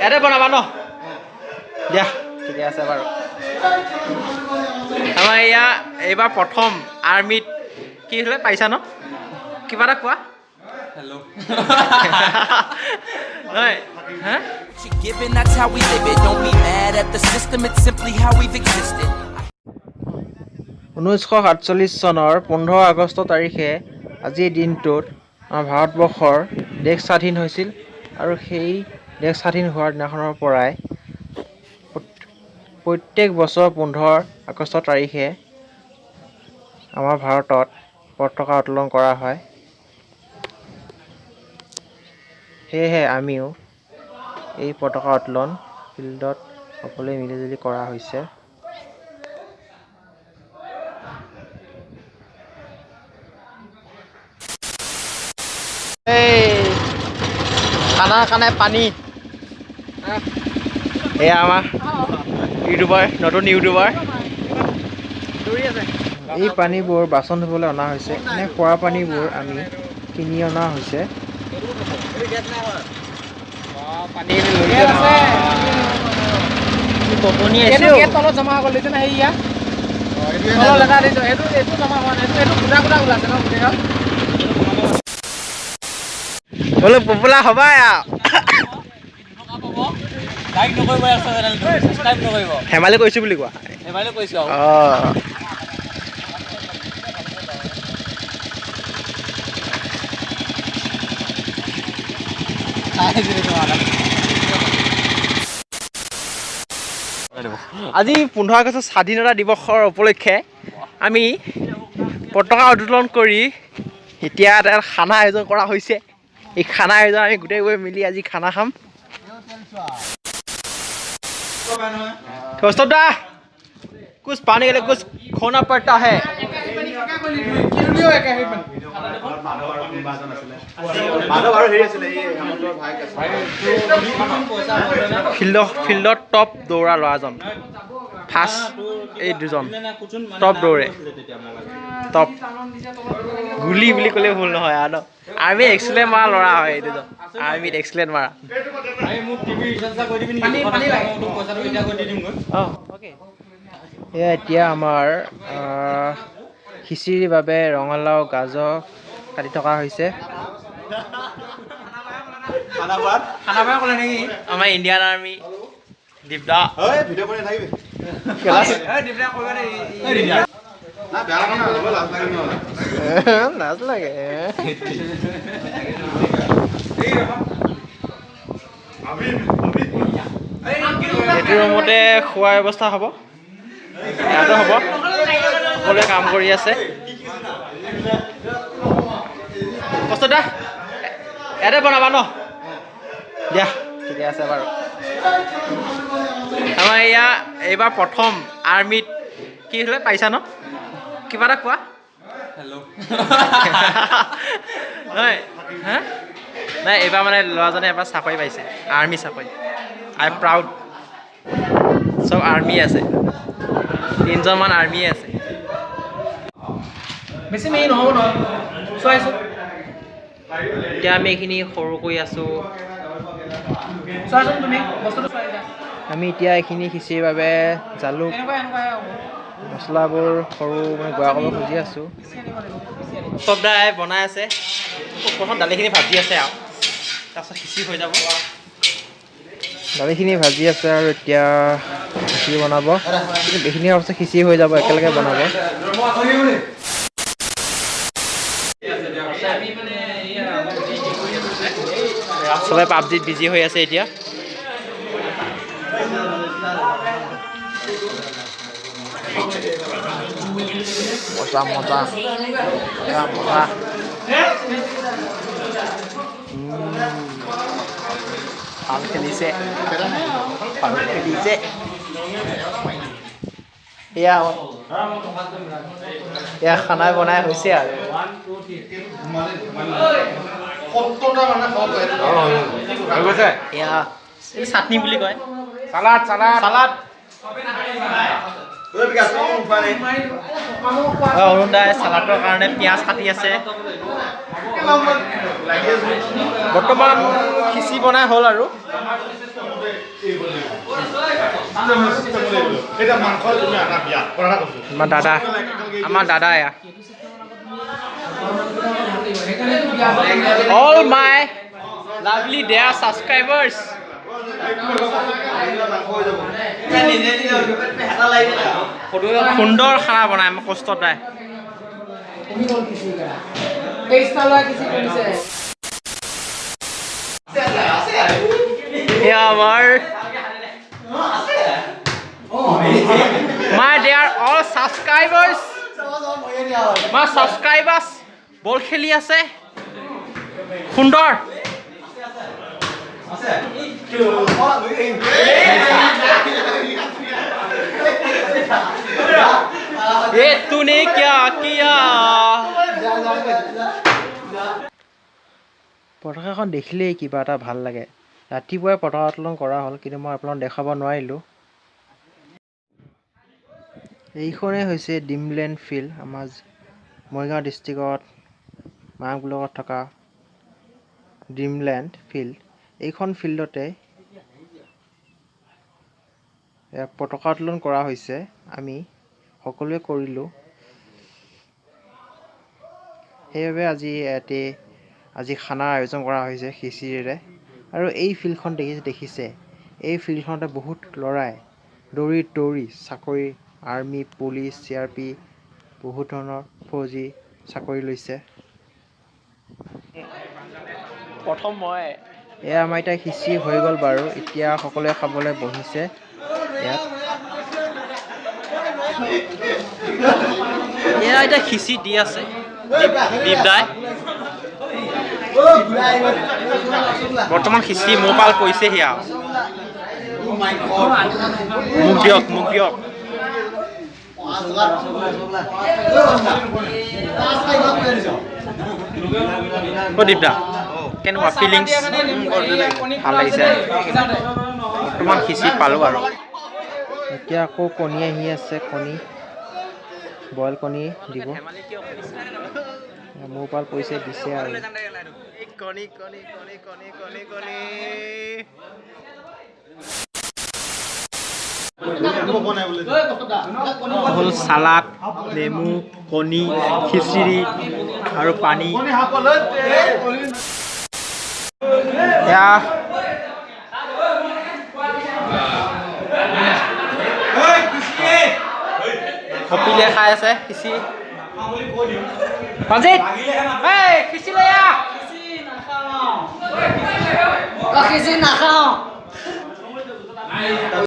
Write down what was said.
ইয়াতে বনাবা ন দিয়া ঠিকে আছে বাৰু আমাৰ এয়া এইবাৰ প্ৰথম আৰ্মিত কি হ'লে পাইছা ন কিবা এটা কোৱা হেল্ল' নহয় হা Given that's how we live it. Don't be mad at the system. It's simply how we've existed. 1947 চনৰ 15 আগষ্ট তাৰিখে আজিৰ দিনটোত আমাৰ ভাৰতবৰ্ষৰ দেশ স্বাধীন হৈছিল আৰু সেই দেশ স্বাধীন হোৱাৰ দিনাখনৰ পৰাই প্ৰত্যেক বছৰ 15 আগষ্ট তাৰিখে আমাৰ ভাৰতত পতাকা উত্তোলন কৰা হয় সেয়েহে আমিও এই পতাকা উত্তোলন ফিল্ডত সকলোৱে মিলিজুলি কৰা হৈছে খানা কাৰণে পানী এয়া আমাৰ ইউটিউবাৰ নতুন ইউটিউবাৰ এই পানীবোৰ বাচন ধুবলৈ অনা হৈছে এনে খোৱা পানীবোৰ আমি কিনি অনা হৈছে তলত জমা হৈ গ'ল না সেয়া লেখা দিছো এইটো জমা হোৱা নাই এইটো গোটা গোটা ওলাইছে ন গোটেই बोलो पपुला हबा यार লাইক নকৰিব আছে চেনেলটো সাবস্ক্ৰাইব নকৰিব হেমালি কৈছো বুলি কোৱা হেমালি কৈছো আজি 15 আগষ্ট স্বাধীনতা দিৱসৰ উপলক্ষে আমি পতাকা উত্তোলন কৰি এতিয়া এটা খানা আয়োজন কৰা হৈছে এই খানা আয়োজন আমি গোটেইবোৰে মিলি আজি খানা খাম दोस्तों दा कुछ पानी के लिए कुछ खोना पड़ता है ফিল্ডত টপ দৌৰা ল'ৰাজন ফাৰ্ষ্ট এই দুজন টপ দৌৰে টপ গুলি বুলি ক'লে ভুল নহয় আৰু আৰ্মি এক্সিলেণ্ট মাৰা ল'ৰা হয় এই দুজন আৰ্মিত এক্সিলেণ্ট মাৰা এতিয়া আমাৰ খিচিৰিৰ বাবে ৰঙালাও গাজৰ কাটি থকা হৈছে আমাৰ ইণ্ডিয়ান আৰ্মি দীপদা লাজ লাগে এইটো ৰুমতে খোৱাৰ ব্যৱস্থা হ'ব ইয়াতে হ'ব সকলোৱে কাম কৰি আছে কষ্ট দা ইয়াতে বনাবা ন দিয়া ঠিকে আছে বাৰু আমাৰ এয়া এইবাৰ প্ৰথম আৰ্মিত কি হ'লে পাইছা ন কিবা এটা কোৱা হেল্ল' নহয় হা নাই এইবাৰ মানে ল'ৰাজনে এবাৰ চাকৰি পাইছে আৰ্মি চাকৰি আই প্ৰাউড চব আৰ্মি আছে 3জনমান আৰ্মি আছে বেছি মেইন নহ'ব নহয় চোৱাইছো এতিয়া আমি এইখিনি সৰু কৰি আছোঁ চোৱাচোন তুমি বস্তুটো চোৱা আমি এতিয়া এইখিনি খিচিৰিৰ বাবে জালুক মছলাবোৰ সৰু মানে গুড়া কৰিব খুজি আছোঁ চব দাই বনাই আছে প্ৰথম দালিখিনি ভাজি আছে আৰু তাৰপিছত খিচিৰি হৈ যাব দালিখিনি ভাজি আছে আৰু এতিয়া খিচিৰি বনাব এইখিনি অৱশ্যে খিচিৰি হৈ যাব একেলগে বনাব চবে পাবজিত বিজি হৈ আছে এতিয়া মজা মজা মজা ভাল খেলিছে এয়া খানা বনাই হৈছে আৰু এয়া চাটনি বুলি কয় সালাদ সালাদ সালাদ অৰুণ দাই চালাডৰ কাৰণে পিঁয়াজ কাটি আছে বৰ্তমান খিচিৰি বনাই হ'ল আৰু আমাৰ দাদা এয়া all my lovely dear subscribers সুন্দৰ খানা বনাই মই কষ্টত নাই আমাৰ my dear all subscribers my subscribers বল খেলি আছে সুন্দৰ ये तूने क्या किया পতাকাখন দেখিলেই কিবা এটা ভাল লাগে ৰাতিপুৱাই পতাকা উত্তোলন কৰা হ'ল কিন্তু মই আপোনালোকক দেখাব নোৱাৰিলোঁ এইখনেই হৈছে ড্ৰিমলেণ্ড ফিল্ড আমাৰ মৰিগাঁও ডিষ্ট্ৰিক্টত মাক ব্লকত থকা ড্ৰিমলেণ্ড ফিল্ড এইখন ফিল্ডতে পতাকা উত্তোলন কৰা হৈছে আমি সকলোৱে কৰিলোঁ সেইবাবে আজি খানাৰ আয়োজন কৰা হৈছে খিচিৰিৰে আৰু এই ফিল্ডখন দেখিছে এই ফিল্ডখনতে বহুত ল'ৰাই দৌৰি চাকৰি আৰ্মি পুলিচ CRP বহুত ধৰণৰ ফৌজি চাকৰি লৈছে প্ৰথম মই এয়া আমাৰ এতিয়া খিচিৰি হৈ গ'ল বাৰু এতিয়া সকলোৱে খাবলৈ বহিছে ইয়াত এয়া এতিয়া খিচিৰি দি আছে দীপদাই বৰ্তমান খিচিৰি মোৰ পাল পৰিছেহি আৰু মোক দিয়ক দীপদা কেনেকুৱা ফিলিংছ ভাল লাগিছে বৰ্তমান খিচিৰি পালোঁ আৰু এতিয়া আকৌ কণী আহি আছে কণী বইল কণী দিব মোৰ পাল পইচা দিছে আৰু হ'ল চালাড নেমু কণী খিচিৰি আৰু পানী এয়া কপিলে খাই আছে খিচিৰি পাঞ্জিত খিচিৰি লৈ আহ খিচিৰি নাখাওঁ